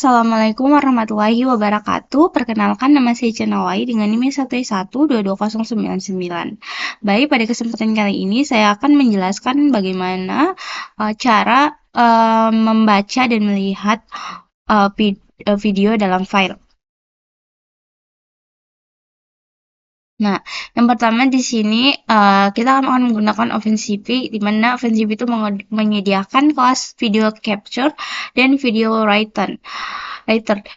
Assalamualaikum warahmatullahi wabarakatuh. Perkenalkan, nama saya Cenawai dengan NIM 1122099. Baik, pada kesempatan kali ini saya akan menjelaskan bagaimana cara membaca dan melihat video dalam file. Nah, yang pertama di sini kita akan menggunakan OpenCV, di mana OpenCV itu menyediakan kelas video capture dan video writer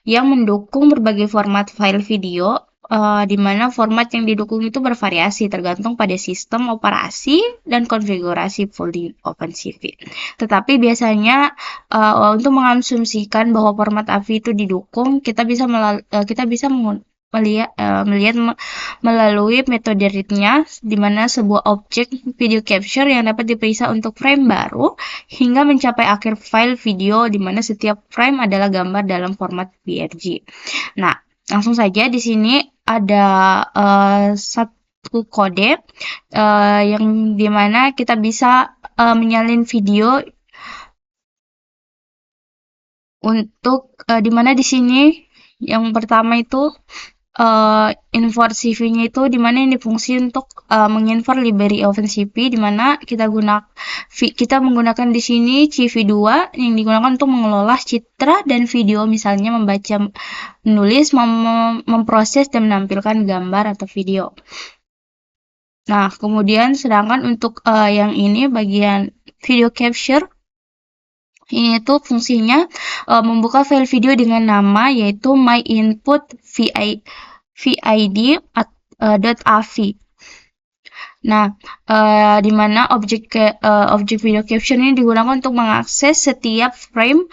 yang mendukung berbagai format file video, di mana format yang didukung itu bervariasi tergantung pada sistem operasi dan konfigurasi full di OpenCV. Tetapi biasanya untuk mengasumsikan bahwa format AVI itu didukung, kita bisa melihat melalui metode readnya, di mana sebuah objek video capture yang dapat diperiksa untuk frame baru hingga mencapai akhir file video, di mana setiap frame adalah gambar dalam format PNG. Nah, langsung saja di sini ada satu kode yang dimana kita bisa menyalin video untuk dimana di sini yang pertama itu invert CV-nya itu dimana ini fungsi untuk menginvert library OpenCV, dimana kita menggunakan di sini CV2 yang digunakan untuk mengelola citra dan video, misalnya membaca, menulis, memproses dan menampilkan gambar atau video. Nah, kemudian sedangkan untuk yang ini bagian video capture, ini tuh fungsinya membuka file video dengan nama yaitu myinput.vid.avi. Nah, di mana objek video capture ini digunakan untuk mengakses setiap frame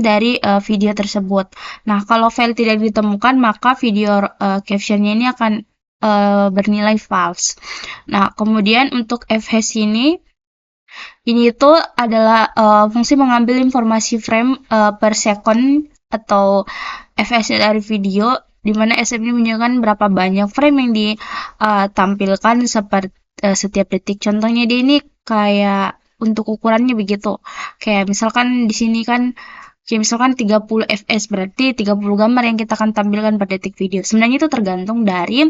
dari video tersebut. Nah, kalau file tidak ditemukan, maka video capture-nya ini akan bernilai false. Nah, kemudian untuk fhash ini itu adalah fungsi mengambil informasi frame per second atau fps dari video, di mana SM ini menunjukkan berapa banyak frame yang ditampilkan setiap detik. Contohnya di ini kayak untuk ukurannya begitu. Kayak misalkan di sini kan kayak misalkan 30 fps, berarti 30 gambar yang kita akan tampilkan per detik video. Sebenarnya itu tergantung dari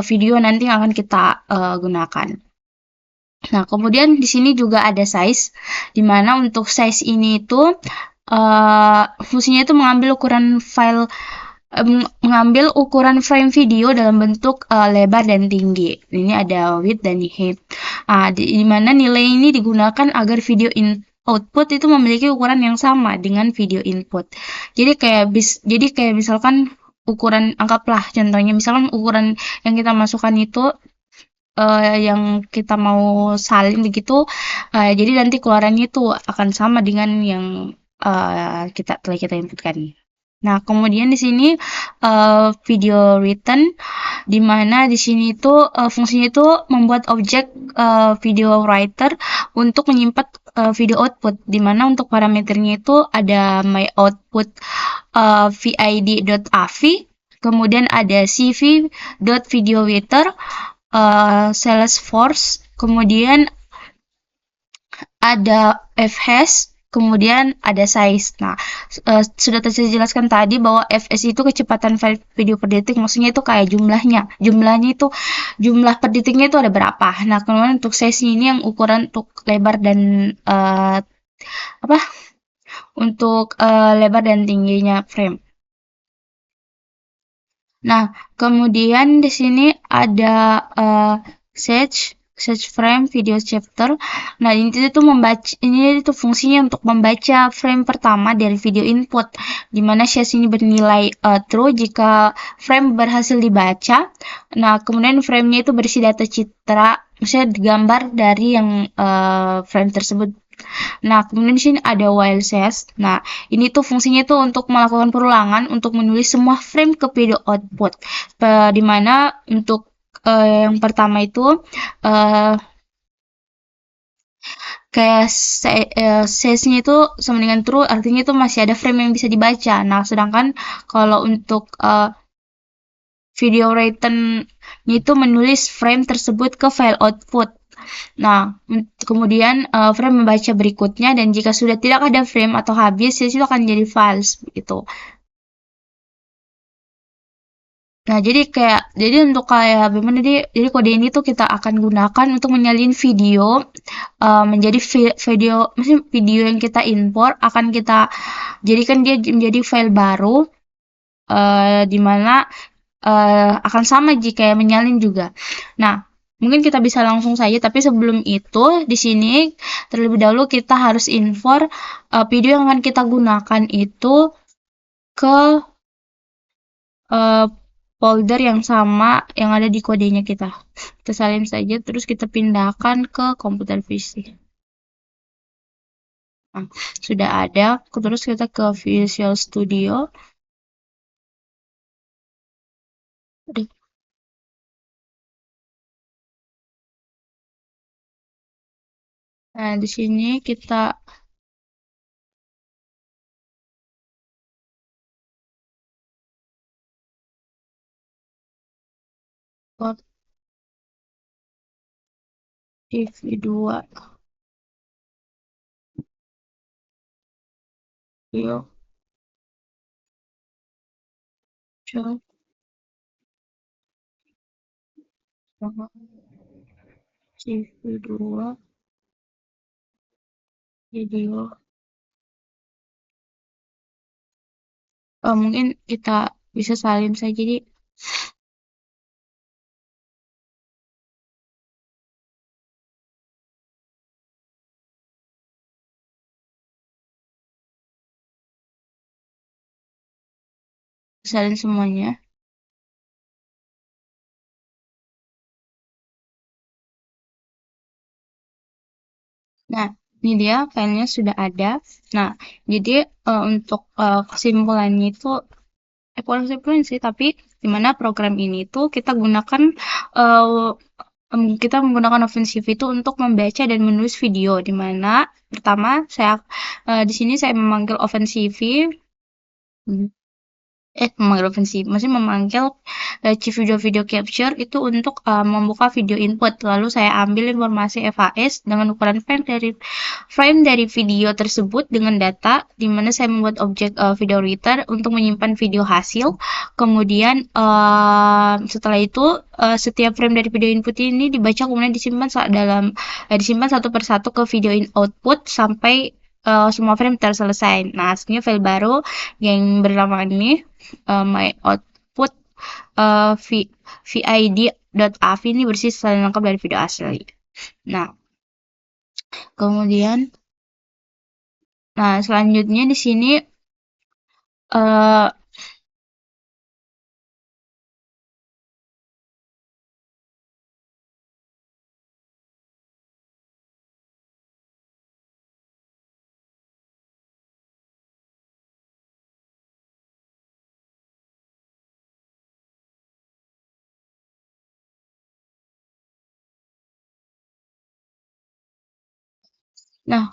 video nanti yang akan kita gunakan. Nah, kemudian di sini juga ada size, di mana untuk size ini itu fungsinya itu mengambil ukuran frame video dalam bentuk lebar dan tinggi. Ini ada width dan height. Di mana nilai ini digunakan agar video output itu memiliki ukuran yang sama dengan video input. Jadi kayak misalkan ukuran, anggaplah contohnya misalkan ukuran yang kita masukkan itu yang kita mau salin begitu, jadi nanti keluarannya itu akan sama dengan yang telah kita inputkan. Nah, kemudian di sini video written, di mana di sini itu fungsinya itu membuat objek video writer untuk menyimpan video output, di mana untuk parameternya itu ada myoutput vid.avi, kemudian ada cv.videowriter, Salesforce, kemudian ada fhash, kemudian ada size. Nah, sudah saya jelaskan tadi bahwa fs itu kecepatan file video per detik, maksudnya itu kayak jumlahnya itu jumlah per detiknya itu ada berapa. Nah, kemudian untuk size ini yang ukuran untuk lebar dan lebar dan tingginya frame. Nah, kemudian di sini ada search frame video chapter. Nah, ini itu fungsinya untuk membaca frame pertama dari video input, di mana size ini bernilai true jika frame berhasil dibaca. Nah, kemudian frame-nya itu berisi data citra, misalnya gambar dari yang frame tersebut. Nah, kemudian di sini ada while size. Nah, ini tuh fungsinya tuh untuk melakukan perulangan untuk menulis semua frame ke video output. Di mana untuk yang pertama itu kayak size-nya itu sama dengan true, artinya itu masih ada frame yang bisa dibaca. Nah, sedangkan kalau untuk video written itu menulis frame tersebut ke file output. Nah, kemudian frame membaca berikutnya dan jika sudah tidak ada frame atau habis, itu akan jadi false gitu. Nah, jadi untuk kayak bagaimana jadi kode ini tuh kita akan gunakan untuk menyalin video menjadi video, maksudnya video yang kita import akan kita jadikan dia menjadi file baru di mana akan sama jika menyalin juga. Nah, mungkin kita bisa langsung saja, tapi sebelum itu di sini terlebih dahulu kita harus import video yang akan kita gunakan itu ke uh, folder yang sama yang ada di kodenya kita. Kita salin saja, terus kita pindahkan ke komputer PC. Nah, sudah ada, terus kita ke Visual Studio. Nah, di sini kita buat TV2 yuk coba TV2 video. Mungkin kita bisa salin saja, jadi salin semuanya. Nah, ini dia filenya sudah ada. Nah, jadi untuk kesimpulannya itu bukan kesimpulan sih, tapi dimana program ini tuh kita gunakan kita menggunakan OpenCV itu untuk membaca dan menulis video, dimana pertama di sini saya memanggil OpenCV memanggil OpenCV, maksudnya memanggil Chief Video Capture itu untuk membuka video input. Lalu saya ambil informasi FHS dengan ukuran frame dari video tersebut dengan data, di mana saya membuat objek video writer untuk menyimpan video hasil. Kemudian setelah itu setiap frame dari video input ini dibaca kemudian disimpan satu persatu ke video in output sampai semua frame terselesai. Nah, hasilnya file baru yang bernama ini my output vid.av ini bersih selain lengkap dari video asli. Nah, kemudian selanjutnya di sini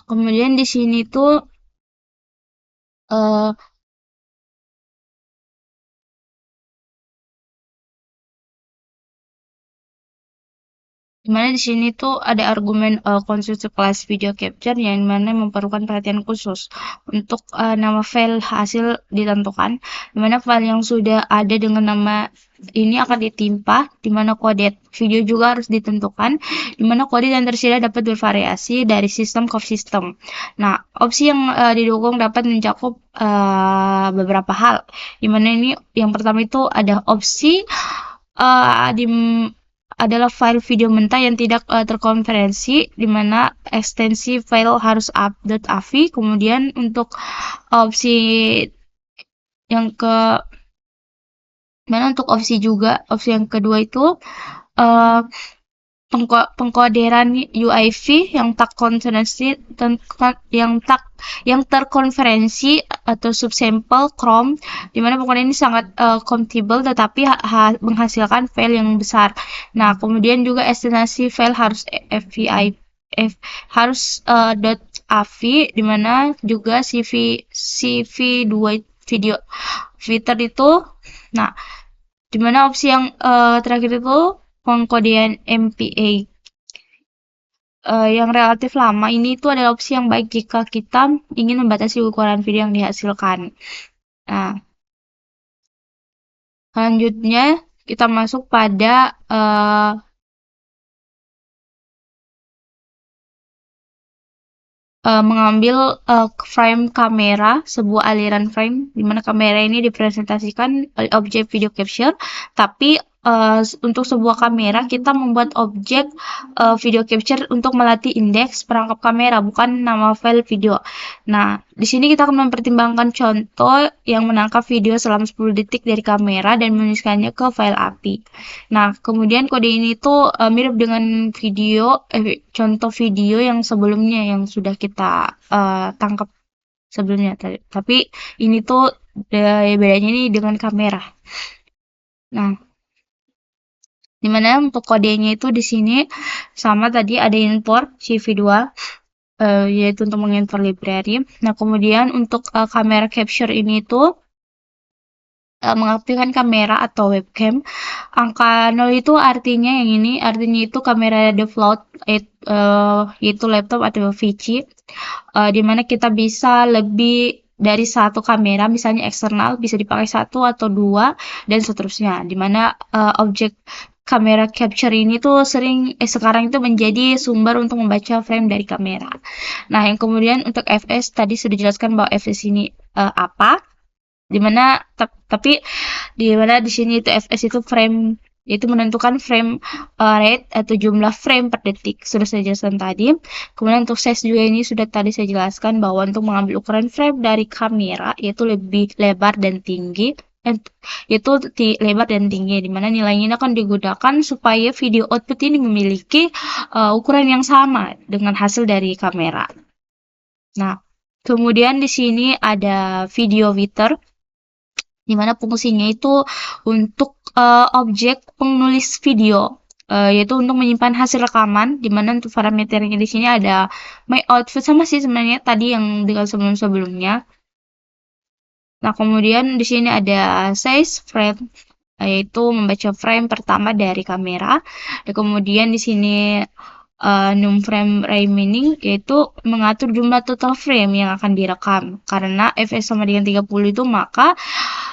kemudian di sini tuh dimana di sini tuh ada argumen constructor class video capture yang mana memerlukan perhatian khusus untuk nama file hasil ditentukan, dimana file yang sudah ada dengan nama ini akan ditimpa, dimana kode video juga harus ditentukan, dimana kode yang tersedia dapat bervariasi dari sistem ke sistem. Nah, opsi yang didukung dapat mencakup beberapa hal, dimana ini yang pertama itu ada opsi adalah file video mentah yang tidak terkonferensi, di mana ekstensi file harus .avi. Kemudian untuk opsi yang opsi yang kedua itu pengkoderan UIV yang tak konferensi yang terkonferensi atau subsample Chrome, dimana pengkoderan ini sangat compatible tetapi menghasilkan file yang besar. Nah, kemudian juga estimasi file harus .avi, dimana juga CV2 video Twitter itu. Nah, dimana opsi yang terakhir itu pengkodean MPA yang relatif lama ini itu adalah opsi yang baik jika kita ingin membatasi ukuran video yang dihasilkan. Nah, selanjutnya kita masuk pada mengambil frame kamera, sebuah aliran frame di mana kamera ini dipresentasikan oleh objek video capture, tapi untuk sebuah kamera kita membuat objek video capture untuk melatih indeks perangkap kamera, bukan nama file video. Nah, di sini kita akan mempertimbangkan contoh yang menangkap video selama 10 detik dari kamera dan menuliskannya ke file API. Nah, kemudian kode ini tuh mirip dengan contoh video yang sebelumnya yang sudah kita tangkap sebelumnya. Tapi ini tuh bedanya ini dengan kamera. Nah, dimana untuk kodenya itu di sini sama tadi ada import CV2 yaitu untuk mengimport library. Nah, kemudian untuk kamera capture ini tuh mengaktifkan kamera atau webcam. Angka 0 itu artinya yang ini, artinya itu kamera default yaitu laptop atau PC, di mana kita bisa lebih dari satu kamera, misalnya eksternal bisa dipakai satu atau dua dan seterusnya. Di mana objek kamera capture ini tuh sekarang itu menjadi sumber untuk membaca frame dari kamera. Nah, yang kemudian untuk FS tadi sudah dijelaskan bahwa FS ini apa, dimana tapi dimana di sini itu FS itu frame, itu menentukan frame rate atau jumlah frame per detik, sudah saya jelaskan tadi. Kemudian untuk size juga ini sudah tadi saya jelaskan bahwa untuk mengambil ukuran frame dari kamera yaitu lebih lebar dan tinggi, yaitu lebar dan tinggi, dimana nilainya ini akan digunakan supaya video output ini memiliki ukuran yang sama dengan hasil dari kamera. Nah, kemudian di sini ada video width, di mana fungsinya itu untuk objek penulis video, yaitu untuk menyimpan hasil rekaman, di mana untuk parameternya di sini ada my output, sama sih sebenarnya tadi yang dengan sebelum-sebelumnya. Nah, kemudian di sini ada size frame, yaitu membaca frame pertama dari kamera. Dan kemudian di sini num frame remaining, yaitu mengatur jumlah total frame yang akan direkam. Karena fs sama dengan 30 itu, maka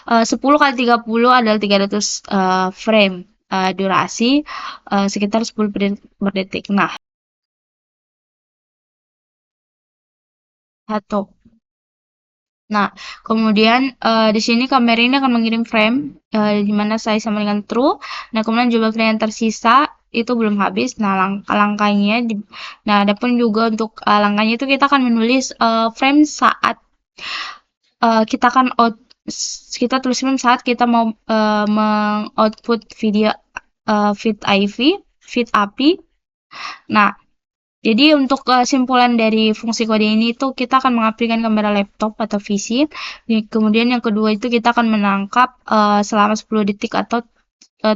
10 kali 30 adalah 300 frame durasi, sekitar 10 per detik. Nah, kemudian di sini kamera ini akan mengirim frame di mana size sama dengan true. Nah, kemudian jumlah frame yang tersisa itu belum habis. Nah, langkahnya nah, adapun juga untuk langkahnya itu kita akan menulis frame saat kita tulis frame saat kita mau mengoutput video feed API. Nah, jadi untuk kesimpulan dari fungsi kode ini itu kita akan mengaplikasikan kamera laptop atau PC. Kemudian yang kedua itu kita akan menangkap selama 10 detik atau 300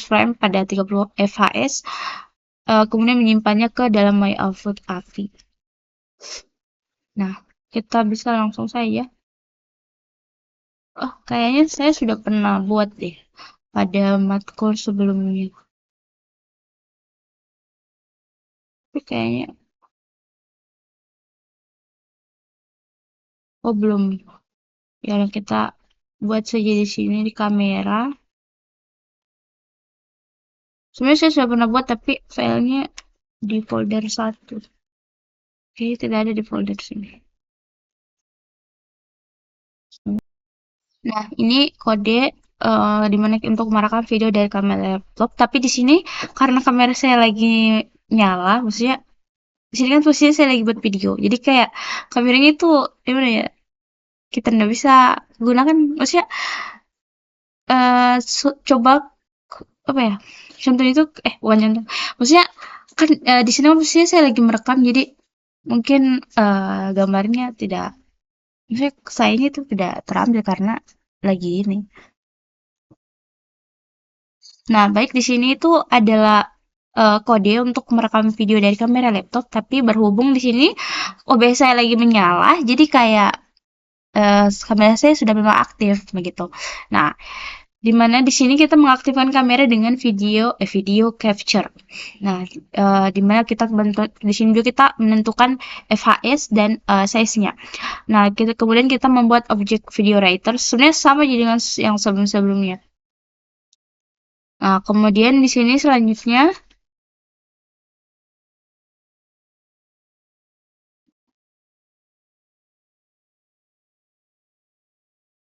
frame pada 30 fps. Kemudian menyimpannya ke dalam my output API. Nah, kita bisa langsung saja. Oh, kayaknya saya sudah pernah buat deh pada matkul sebelumnya. Tapi kayaknya belum. Ya, kita buat saja di sini di kamera. Sebenarnya saya sudah pernah buat, tapi filenya di folder 1. Oke, tidak ada di folder sini. Nah, ini kode dimana untuk merekam video dari kamera laptop. Tapi di sini karena kamera saya lagi nyala, maksudnya di sini kan posisinya saya lagi buat video. Jadi kayak kameranya itu gimana ya? Kita nggak bisa gunakan, maksudnya coba apa ya? Contoh itu bukan contoh. Maksudnya kan di sini posisinya saya lagi merekam, jadi mungkin gambarnya tidak, maksudnya sayangnya itu tidak terambil karena lagi ini. Nah, baik, di sini itu adalah kode untuk merekam video dari kamera laptop, tapi berhubung di sini OBS saya lagi menyala, jadi kayak kamera saya sudah memang aktif begitu. Nah, Dimana di sini kita mengaktifkan kamera dengan video capture. Nah, dimana kita di sini juga kita menentukan FHS dan size-nya. Nah, kemudian kita membuat objek video writer. Sebenarnya sama aja dengan yang sebelum-sebelumnya. Nah, kemudian di sini selanjutnya,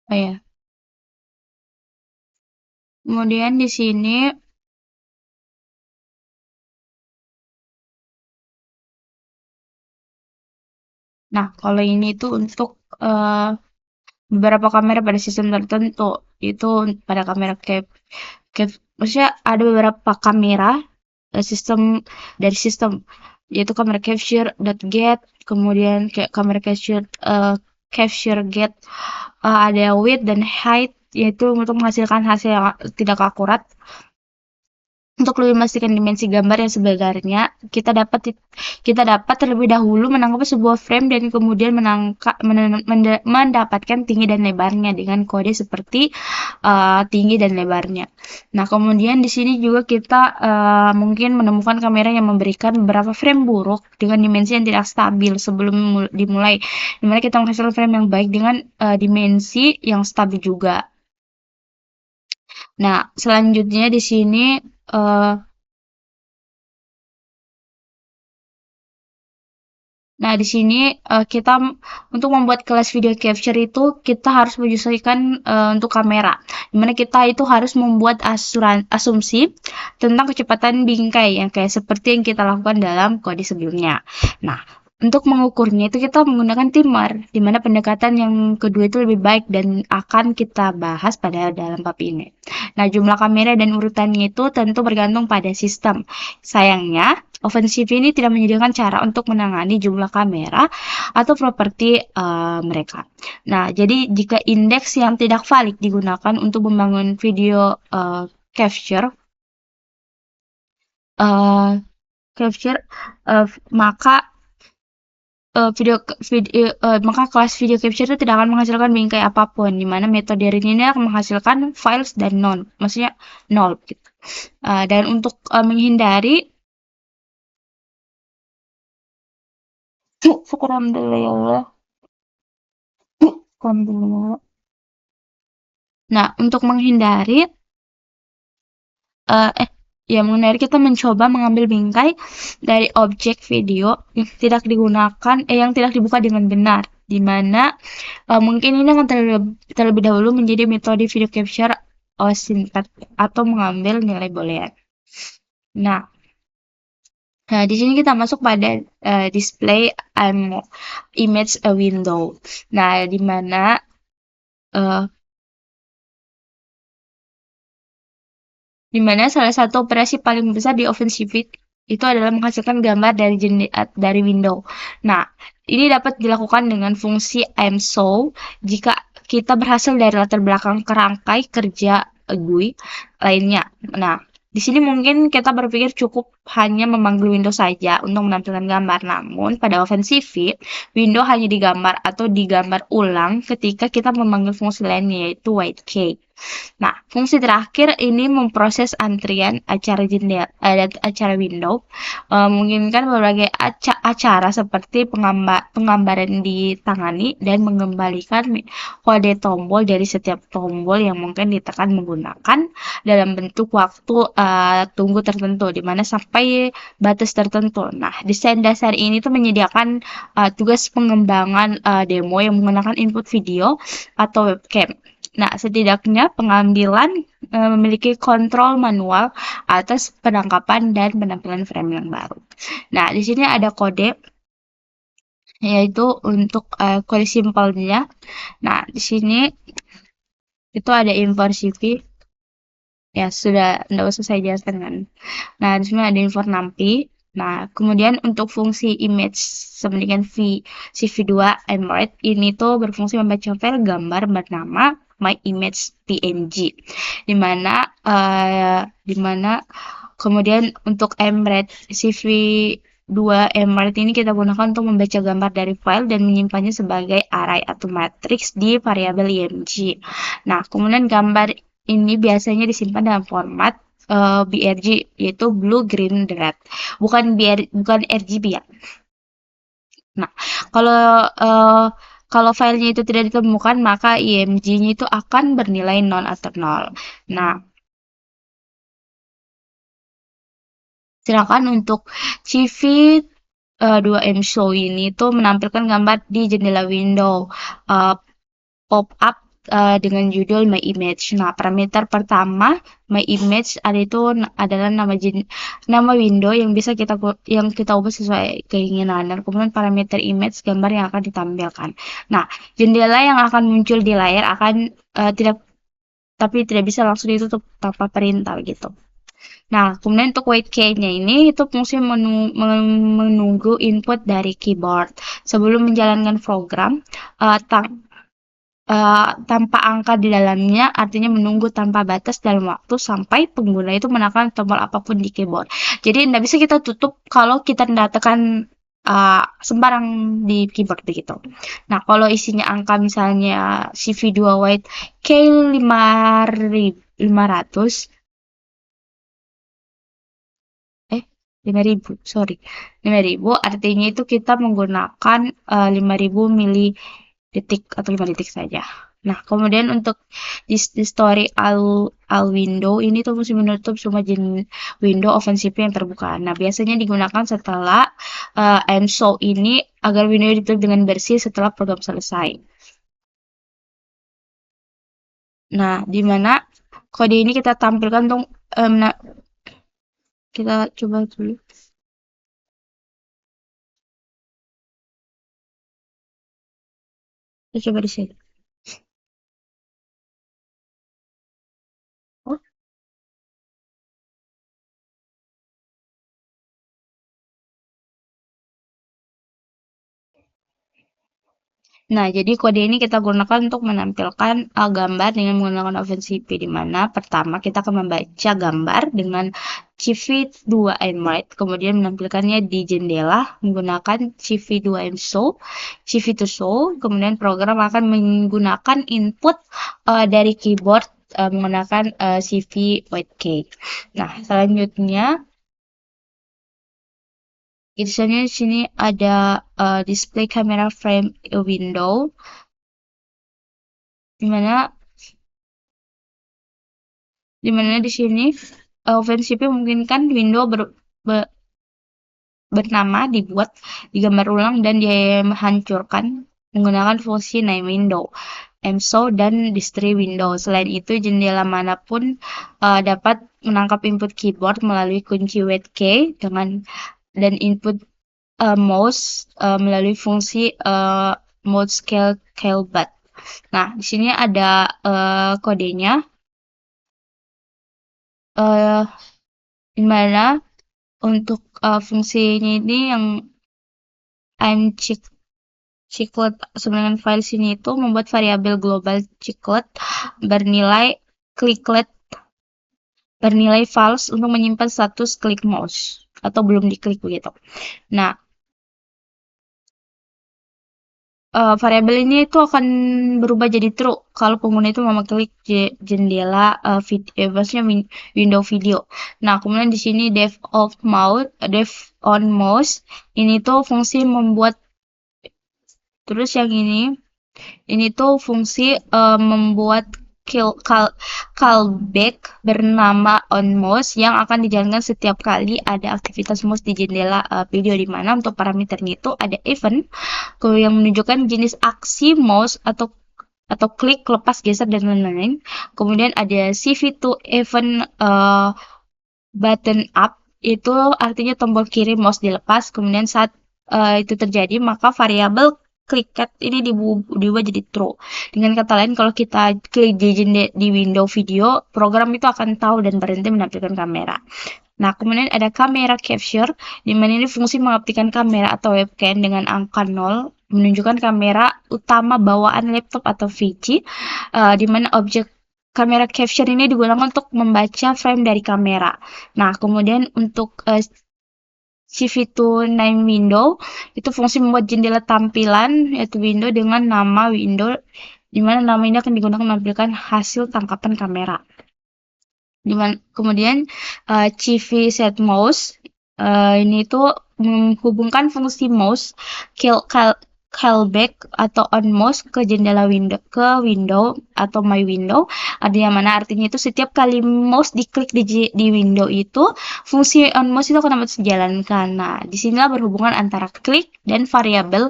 oh ya, kemudian di sini, nah kalau ini tuh untuk beberapa kamera pada sistem tertentu. Itu pada kamera maksudnya ada beberapa kamera sistem dari sistem, yaitu kamera capture.get, kemudian kayak kamera capture get, ada width dan height, yaitu untuk menghasilkan hasil yang tidak akurat. Untuk lebih memastikan dimensi gambar yang sebenarnya, kita dapat terlebih dahulu menangkap sebuah frame dan kemudian mendapatkan tinggi dan lebarnya dengan kode seperti tinggi dan lebarnya. Nah, kemudian di sini juga kita mungkin menemukan kamera yang memberikan beberapa frame buruk dengan dimensi yang tidak stabil sebelum dimulai. Dimana kita menghasilkan frame yang baik dengan dimensi yang stabil juga. Nah, selanjutnya di sini nah, di sini kita untuk membuat kelas video capture itu kita harus menyesuaikan untuk kamera. Dimana kita itu harus membuat asumsi tentang kecepatan bingkai yang kayak seperti yang kita lakukan dalam kode sebelumnya. Nah, untuk mengukurnya itu kita menggunakan timer, di mana pendekatan yang kedua itu lebih baik dan akan kita bahas pada dalam bab ini. Nah, jumlah kamera dan urutannya itu tentu bergantung pada sistem. Sayangnya, OpenCV ini tidak menyediakan cara untuk menangani jumlah kamera atau properti mereka. Nah, jadi jika indeks yang tidak valid digunakan untuk membangun video capture, uh, maka maka kelas video capture itu tidak akan menghasilkan bingkai apapun, di mana metode ini akan menghasilkan files dan none, maksudnya nol gitu. Dan untuk menghindari syukur alhamdulillah ya Allah. Alhamdulillah. Nah, untuk menghindari kita mencoba mengambil bingkai dari objek video yang tidak digunakan yang tidak dibuka dengan benar, di mana mungkin ini akan terlebih dahulu menjadi metode video capture OSINT atau mengambil nilai boolean. Nah, di sini kita masuk pada display image window. Nah, di mana salah satu operasi paling besar di OpenCV itu adalah menghasilkan gambar dari window. Nah, ini dapat dilakukan dengan fungsi ImShow jika kita berhasil dari latar belakang kerangkai kerja GUI lainnya. Nah, di sini mungkin kita berpikir cukup hanya memanggil window saja untuk menampilkan gambar. Namun, pada OpenCV, window hanya digambar atau digambar ulang ketika kita memanggil fungsi lainnya, yaitu whitekey. Nah, fungsi terakhir ini memproses antrian acara jendela dan acara window, memungkinkan berbagai acara seperti penggambaran ditangani dan mengembalikan kode tombol dari setiap tombol yang mungkin ditekan menggunakan dalam bentuk waktu tunggu tertentu, di mana sampai batas tertentu. Nah, desain dasar ini tuh menyediakan tugas pengembangan demo yang menggunakan input video atau webcam. Nah, setidaknya pengambilan memiliki kontrol manual atas penangkapan dan penampilan frame yang baru. Nah, di sini ada kode, yaitu untuk kode simpelnya. Nah, di sini itu ada info CV. Ya, sudah, tidak usah saya jelaskan kan. Nah, di sini ada info nampi. Nah, kemudian untuk fungsi image sedemikian CV2 Emerald ini tuh berfungsi membaca file gambar bernama my image png, dimana kemudian untuk Emerald CV2 Emerald ini kita gunakan untuk membaca gambar dari file dan menyimpannya sebagai array atau matrix di variabel img. Nah, kemudian gambar ini biasanya disimpan dalam format BRG, yaitu blue, green, red. Bukan RGB ya. Nah, kalau uh, kalau filenya itu tidak ditemukan, maka IMG-nya itu akan bernilai non atau nol. Nah, sedangkan untuk CV 2M Show ini tuh menampilkan gambar di jendela window pop-up dengan judul My Image. Nah, parameter pertama My Image adalah nama window yang bisa kita ubah sesuai keinginan, dan kemudian parameter image gambar yang akan ditampilkan. Nah, jendela yang akan muncul di layar akan tidak bisa langsung ditutup tanpa perintah gitu. Nah, kemudian untuk wait key-nya ini itu fungsi menunggu input dari keyboard sebelum menjalankan program tanpa angka di dalamnya, artinya menunggu tanpa batas dalam waktu sampai pengguna itu menekan tombol apapun di keyboard. Jadi tidak bisa kita tutup kalau kita tidak tekan sembarang di keyboard begitu. Nah, kalau isinya angka misalnya CV2 white K500 5.000, sorry. 5.000 artinya itu kita menggunakan 5.000 mili detik atau 5 detik saja. Nah, kemudian untuk di story all window ini tuh mesti menutup semua window OpenCV yang terbuka. Nah, biasanya digunakan setelah MShow ini agar window ditutup dengan bersih setelah program selesai. Nah, di mana kode ini kita tampilkan untuk kita coba dulu. Kita coba di sini. Oh. Nah, jadi kode ini kita gunakan untuk menampilkan gambar dengan menggunakan OpenCV, di mana pertama kita akan membaca gambar dengan CV2M Write, kemudian menampilkannya di jendela menggunakan CV2M Show, CV2 Show, kemudian program akan menggunakan input dari keyboard menggunakan CV White Key. Nah, selanjutnya misalnya di sini ada display camera frame window, dimana di sini OpenCV memungkinkan window bernama dibuat, digambar ulang, dan dihancurkan menggunakan fungsi name window, MShow, dan display window. Selain itu, jendela manapun dapat menangkap input keyboard melalui kunci wait key dan input mouse melalui fungsi mode scale but. Nah, di sini ada kodenya, di mana untuk fungsinya ini yang chiclet sebenarnya file sini itu membuat variabel global chiclet bernilai false untuk menyimpan status klik mouse atau belum diklik begitu. Nah, variabel ini itu akan berubah jadi true kalau pengguna itu mengklik jendela maksudnya window video. Nah, kemudian di sini dev on mouse ini tuh fungsi membuat, terus yang ini tuh fungsi membuat callback bernama onMouse yang akan dijalankan setiap kali ada aktivitas mouse di jendela video, di mana untuk parameternya itu ada event yang menunjukkan jenis aksi mouse atau klik, lepas, geser, dan lain-lain. Kemudian ada CV2 event button up, itu artinya tombol kiri mouse dilepas. Kemudian saat itu terjadi, maka variabel clicked ini diubah jadi true. Dengan kata lain, kalau kita klik di window video, program itu akan tahu dan berhenti menampilkan kamera. Nah, kemudian ada kamera capture, di mana ini fungsi mengaktifkan kamera atau webcam dengan angka 0, menunjukkan kamera utama bawaan laptop atau PC, di mana objek kamera capture ini digunakan untuk membaca frame dari kamera. Nah, kemudian untuk CV2 name window itu fungsi membuat jendela tampilan, yaitu window dengan nama window, di mana nama ini akan digunakan menampilkan hasil tangkapan kamera. Kemudian CV set mouse ini tuh menghubungkan fungsi mouse callback atau on mouse ke jendela window atau my window. Artinya itu setiap kali mouse diklik di window itu fungsi on mouse itu akan dapat dijalankan. Nah, disinilah berhubungan antara klik dan variabel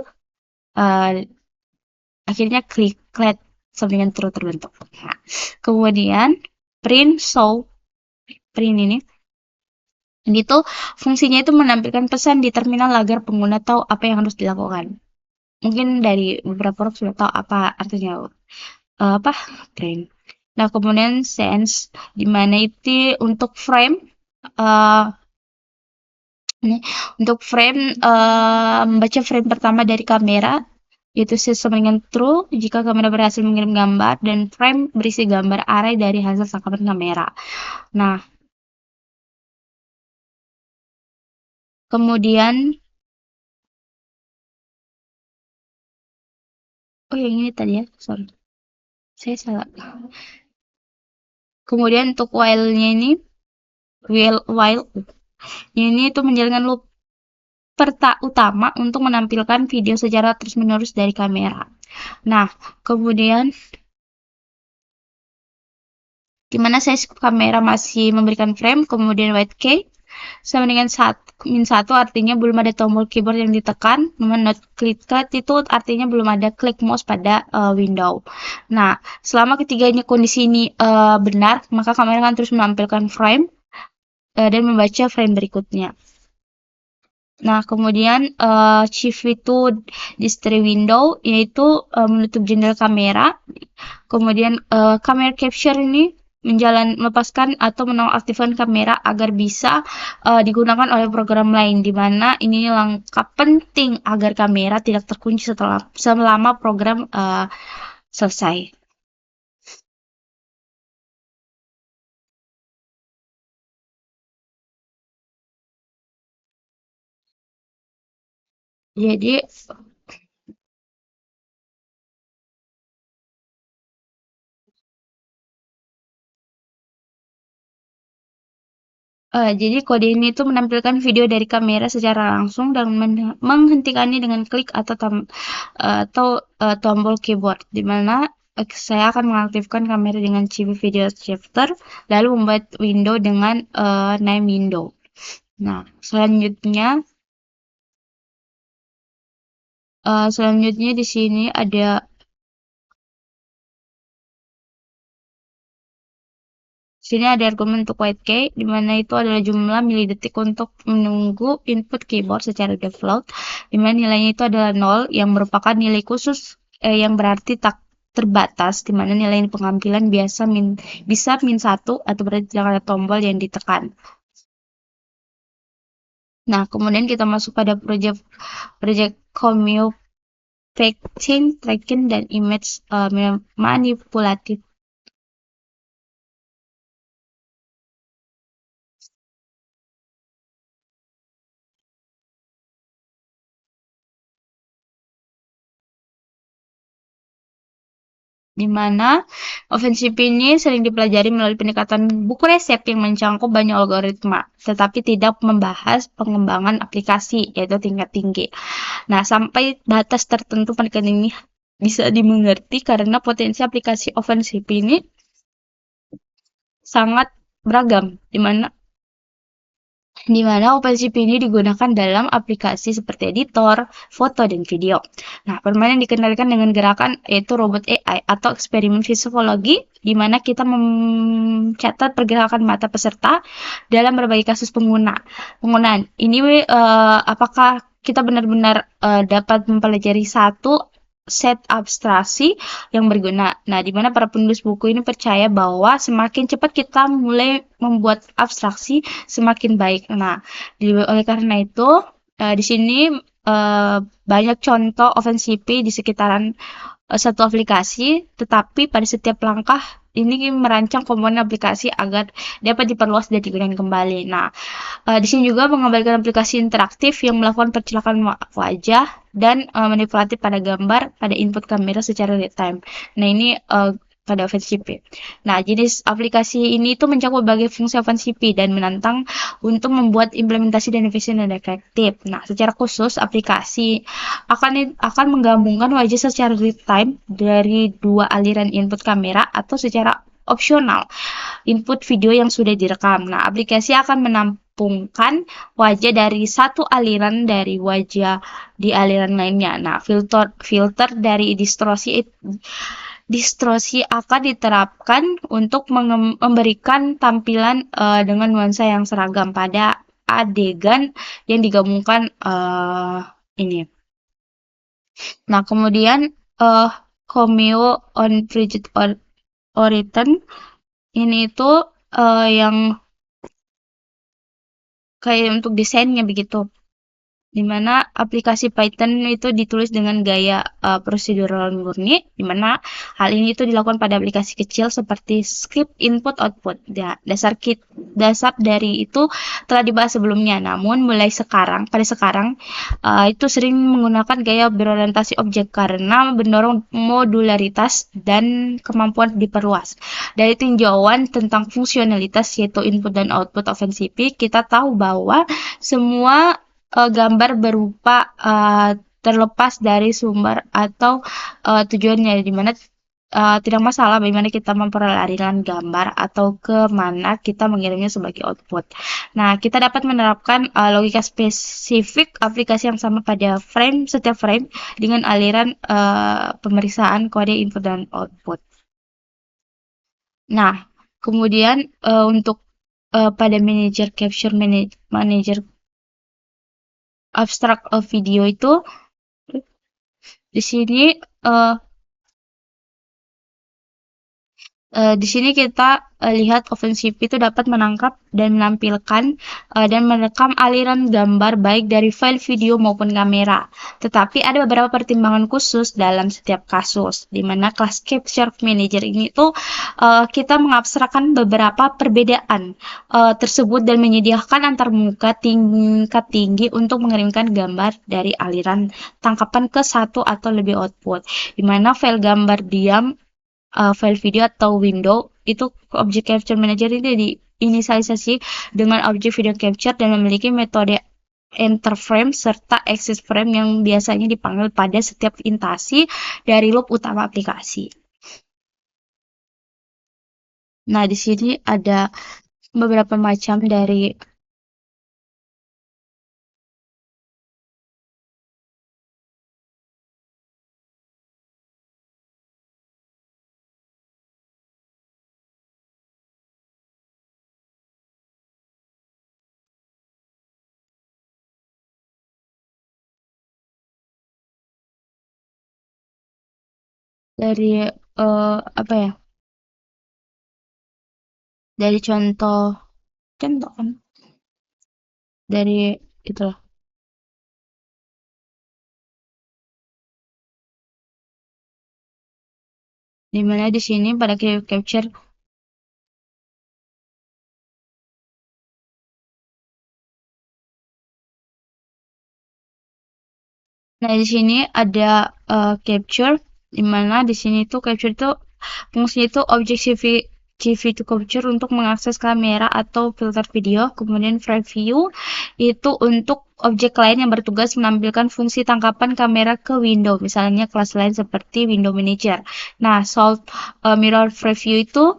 akhirnya kliklet sampingan true terbentuk. Nah, kemudian print ini tuh fungsinya itu menampilkan pesan di terminal agar pengguna tahu apa yang harus dilakukan. Mungkin dari beberapa orang sudah tahu apa artinya print. Nah, kemudian sense di mana itu untuk frame membaca frame pertama dari kamera yaitu sama dengan true jika kamera berhasil mengirim gambar dan frame berisi gambar array dari hasil tangkapan kamera. Nah, kemudian yang ini tadi ya, sorry, saya salah. Kemudian untuk while-nya ini, while ini itu menjalankan loop utama untuk menampilkan video secara terus-menerus dari kamera. Nah, kemudian dimana size kamera masih memberikan frame, kemudian white key sama dengan -1 artinya belum ada tombol keyboard yang ditekan, not click itu artinya belum ada klik mouse pada window. Nah, selama ketiganya kondisi ini benar, maka kamera akan terus menampilkan frame dan membaca frame berikutnya. Nah, kemudian shift itu display window yaitu menutup jendela kamera. Kemudian camera capture ini melepaskan atau menonaktifkan kamera agar bisa digunakan oleh program lain, di mana ini langkah penting agar kamera tidak terkunci selama program selesai. Jadi kode ini tuh menampilkan video dari kamera secara langsung dan menghentikannya dengan klik atau tombol keyboard, di mana saya akan mengaktifkan kamera dengan CV video shifter, lalu membuat window dengan name window. Nah, selanjutnya di sini ada argumen untuk white key, di mana itu adalah jumlah milidetik untuk menunggu input keyboard secara default, di mana nilainya itu adalah 0 yang merupakan nilai khusus yang berarti tak terbatas, di mana nilai pengambilan bisa -1 atau berarti tidak ada tombol yang ditekan. Nah, kemudian kita masuk pada project communicating, tracking, dan image manipulatif. Di mana OpenCV ini sering dipelajari melalui pendekatan buku resep yang mencakup banyak algoritma, tetapi tidak membahas pengembangan aplikasi, yaitu tingkat tinggi. Nah, sampai batas tertentu pendekatan ini bisa dimengerti karena potensi aplikasi OpenCV ini sangat beragam, di mana OpenCV ini digunakan dalam aplikasi seperti editor, foto, dan video. Nah, permainan dikendalikan dengan gerakan yaitu robot AI atau eksperimen psikologi, di mana kita mencatat pergerakan mata peserta dalam berbagai kasus penggunaan. Ini apakah kita benar-benar dapat mempelajari satu set abstraksi yang berguna. Nah, di mana para penulis buku ini percaya bahwa semakin cepat kita mulai membuat abstraksi, semakin baik. Nah, oleh karena itu, di sini banyak contoh OpenCV di sekitaran satu aplikasi, tetapi pada setiap langkah ini merancang komponen aplikasi agar dapat diperluas dan digunakan kembali. Nah, di sini juga mengembalikan aplikasi interaktif yang melakukan percilakan wajah dan manipulatif pada gambar pada input kamera secara real time. Nah, ini pada OpenCV. Nah, jenis aplikasi ini itu mencakup berbagai fungsi OpenCV dan menantang untuk membuat implementasi dan efisien dan efektif. Nah, secara khusus aplikasi akan menggabungkan wajah secara real time dari dua aliran input kamera atau secara opsional input video yang sudah direkam. Nah, aplikasi akan menampungkan wajah dari satu aliran dari wajah di aliran lainnya. Nah, filter dari distorsi akan diterapkan untuk memberikan tampilan dengan nuansa yang seragam pada adegan yang digabungkan ini. Nah, kemudian Cameo on Project Origin ini itu yang kayak untuk desainnya begitu, dimana aplikasi Python itu ditulis dengan gaya prosedural murni, dimana hal ini itu dilakukan pada aplikasi kecil seperti script input output. Ya, dasar dari itu telah dibahas sebelumnya, namun pada sekarang itu sering menggunakan gaya berorientasi objek karena mendorong modularitas dan kemampuan diperluas. Dari tinjauan tentang fungsionalitas yaitu input dan output OpenCV, kita tahu bahwa semua gambar berupa terlepas dari sumber atau tujuannya, di mana tidak masalah bagaimana kita memperoleh gambar atau ke mana kita mengirimnya sebagai output. Nah, kita dapat menerapkan logika spesifik aplikasi yang sama pada setiap frame dengan aliran pemeriksaan kode input dan output. Nah, kemudian untuk pada manager capture manager abstract video itu di sini di sini kita lihat OpenCV itu dapat menangkap dan menampilkan dan merekam aliran gambar baik dari file video maupun kamera. Tetapi ada beberapa pertimbangan khusus dalam setiap kasus, di mana kelas Capture Manager ini tuh kita mengabstrakkan beberapa perbedaan tersebut dan menyediakan antarmuka tingkat tinggi untuk mengirimkan gambar dari aliran tangkapan ke satu atau lebih output, di mana file gambar diam, file video atau window itu objek capture manager ini diinisialisasi dengan objek video capture dan memiliki metode enter frame serta exit frame yang biasanya dipanggil pada setiap intasi dari loop utama aplikasi. Nah, di sini ada beberapa macam dari apa ya? Dari contoh kan dari itulah. Dimana di sini pada capture nah di sini ada capture, dimana di sini tuh capture itu fungsinya itu objek CV to capture untuk mengakses kamera atau filter video, kemudian frame view itu untuk objek lain yang bertugas menampilkan fungsi tangkapan kamera ke window, misalnya kelas lain seperti window manager. Nah, salt mirror preview itu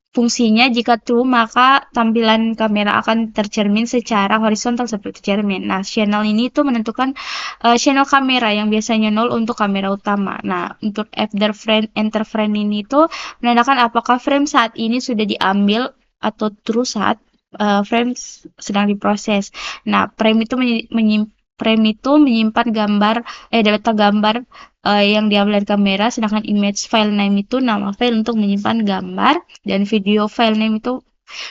fungsinya jika true maka tampilan kamera akan tercermin secara horizontal seperti cermin. Nah, channel ini tuh menentukan channel kamera yang biasanya 0 untuk kamera utama. Nah, untuk after frame enter frame ini tuh menandakan apakah frame saat ini sudah diambil atau true saat frame sedang diproses. Nah, frame itu menyimpan data gambar yang diambil dari kamera, sedangkan image file name itu nama file untuk menyimpan gambar, dan video file name itu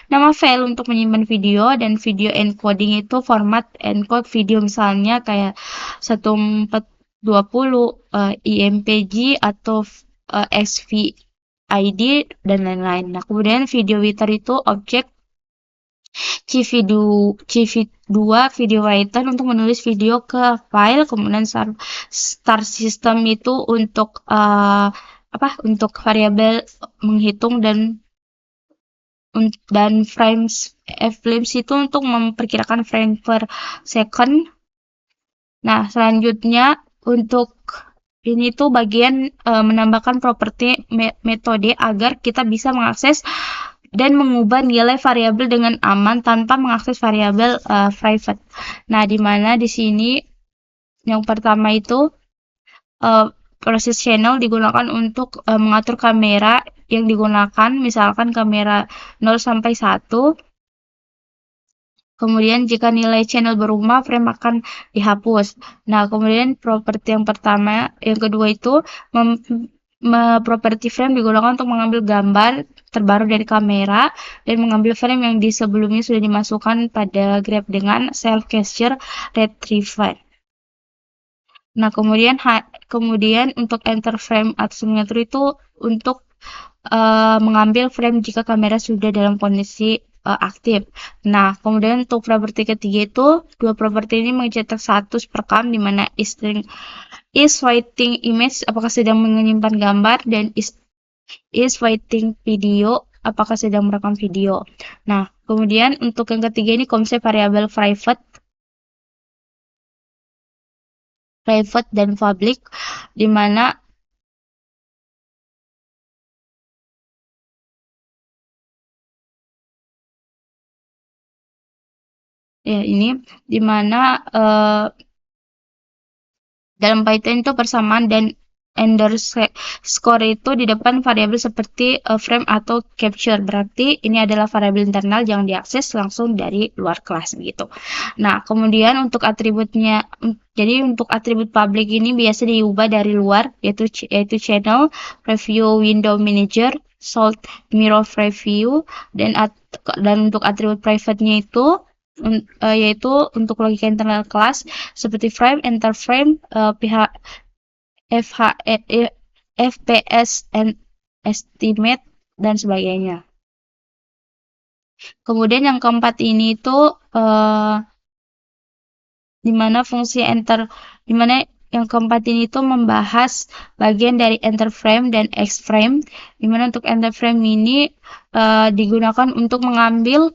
nama file untuk menyimpan video, dan video encoding itu format encode video misalnya kayak 1420 IMPG atau SVID dan lain-lain. Nah, kemudian video writer itu objek CV2 video writer untuk menulis video ke file, kemudian start system itu untuk untuk variabel menghitung dan frames itu untuk memperkirakan frame per second. Nah, selanjutnya untuk ini tuh bagian menambahkan properti metode agar kita bisa mengakses dan mengubah nilai variabel dengan aman tanpa mengakses variabel private. Nah, di mana di sini yang pertama itu proses channel digunakan untuk mengatur kamera yang digunakan, misalkan kamera 0 sampai 1. Kemudian jika nilai channel berubah, frame akan dihapus. Nah, kemudian properti yang kedua itu properti frame digunakan untuk mengambil gambar terbaru dari kamera dan mengambil frame yang di sebelumnya sudah dimasukkan pada grab dengan self capture retrieval. Nah, kemudian untuk enter frame atau signature itu untuk mengambil frame jika kamera sudah dalam kondisi aktif. Nah, kemudian untuk properti ketiga itu, dua properti ini mencetak status perekam di mana is waiting image apakah sedang menyimpan gambar dan is waiting video apakah sedang merekam video. Nah, kemudian untuk yang ketiga ini konsep variabel private dan public, di mana ya ini di mana dalam Python itu persamaan dan underscore itu di depan variabel seperti frame atau capture. Berarti ini adalah variabel internal, jangan diakses langsung dari luar kelas begitu. Nah, kemudian untuk atributnya, jadi untuk atribut public ini biasa diubah dari luar, yaitu channel, preview window manager, salt mirror preview, dan untuk atribut private-nya itu yaitu untuk logika internal kelas seperti frame, enter frame, pihak FPS, and estimate, dan sebagainya. Kemudian yang keempat ini itu dimana yang keempat ini itu membahas bagian dari enter frame dan X frame, dimana untuk enter frame ini digunakan untuk mengambil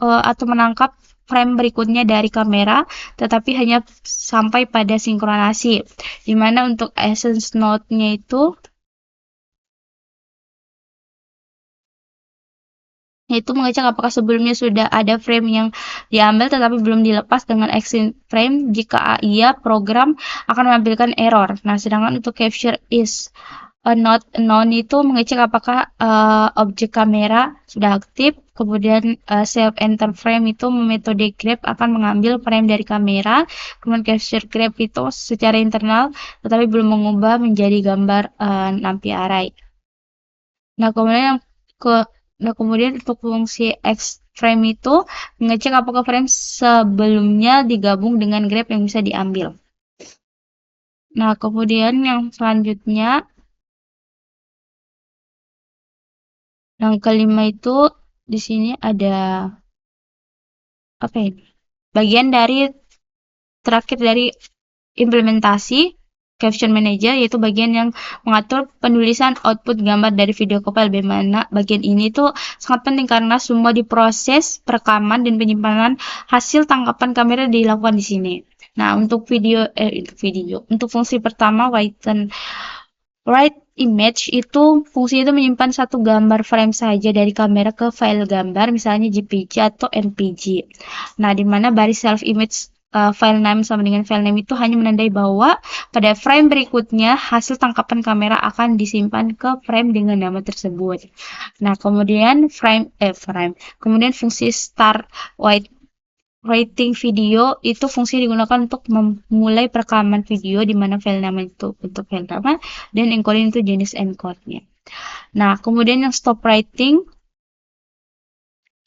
atau menangkap frame berikutnya dari kamera, tetapi hanya sampai pada sinkronasi. Dimana untuk essence node-nya itu yaitu mengecek apakah sebelumnya sudah ada frame yang diambil tetapi belum dilepas dengan exit frame. Jika iya, program akan menampilkan error. Nah, sedangkan untuk capture is not known itu mengecek apakah objek kamera sudah aktif. Kemudian self enter frame itu metode grab akan mengambil frame dari kamera. Kemudian capture grab itu secara internal tetapi belum mengubah menjadi gambar NumPy array. Nah, kemudian untuk fungsi xFrame itu mengecek apakah frame sebelumnya digabung dengan grab yang bisa diambil. Nah, kemudian yang selanjutnya, yang kelima itu di sini ada bagian dari terakhir dari implementasi Caption Manager, yaitu bagian yang mengatur penulisan output gambar dari video ke file. Bagaimana bagian ini tuh sangat penting karena semua diproses perekaman dan penyimpanan hasil tangkapan kamera dilakukan di sini. Nah, untuk untuk fungsi pertama write image itu fungsi itu menyimpan satu gambar frame saja dari kamera ke file gambar, misalnya JPG atau NPG. Nah, di mana baris self image file name sama dengan file name itu hanya menandai bahwa pada frame berikutnya hasil tangkapan kamera akan disimpan ke frame dengan nama tersebut. Nah, kemudian kemudian fungsi start writing video itu fungsi digunakan untuk memulai perekaman video di mana file nama itu bentuk file nama dan encoding itu jenis encode-nya. Nah, kemudian yang stop writing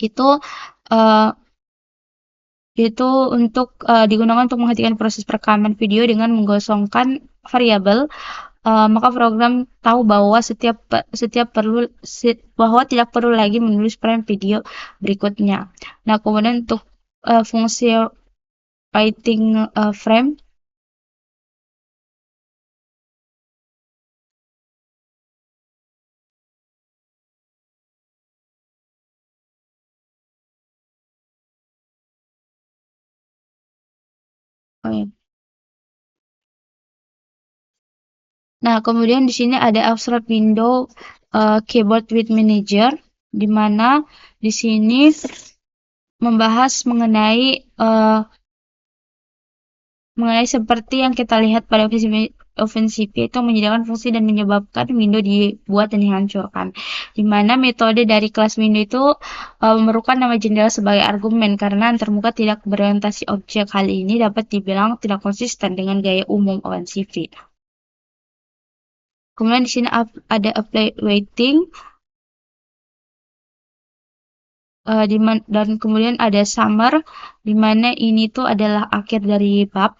itu digunakan untuk menghentikan proses perekaman video dengan menggosongkan variabel. Maka program tahu bahwa bahwa tidak perlu lagi menulis frame video berikutnya. Nah, kemudian untuk fungsi writing frame Oh, ya. Nah, kemudian di sini ada abstract window keyboard with manager, di mana di sini membahas mengenai seperti yang kita lihat pada OpenCV itu menyediakan fungsi dan menyebabkan window dibuat dan dihancurkan. Di mana metode dari kelas window itu memerlukan nama jendela sebagai argumen karena antarmuka tidak berorientasi objek. Hal ini dapat dibilang tidak konsisten dengan gaya umum OpenCV. Kemudian di sini ada apply waiting, dan kemudian ada summer, di mana ini tuh adalah akhir dari bab,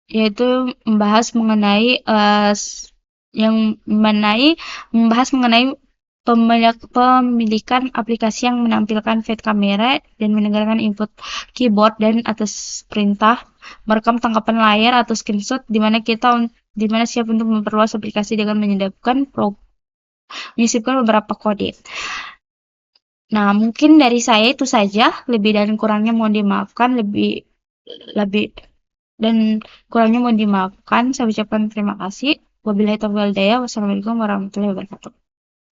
yaitu membahas mengenai pemilikan aplikasi yang menampilkan fade kamera dan mendengarkan input keyboard dan atas perintah merekam tangkapan layar atau screenshot di mana siap untuk memperluas aplikasi dengan menyisipkan beberapa kode. Nah, mungkin dari saya itu saja. Lebih dan kurangnya mohon dimaafkan. Lebih dan kurangnya mohon dimaafkan. Saya ucapkan terima kasih. Wabillahi taufiq wal hidayah. Wassalamualaikum warahmatullahi wabarakatuh.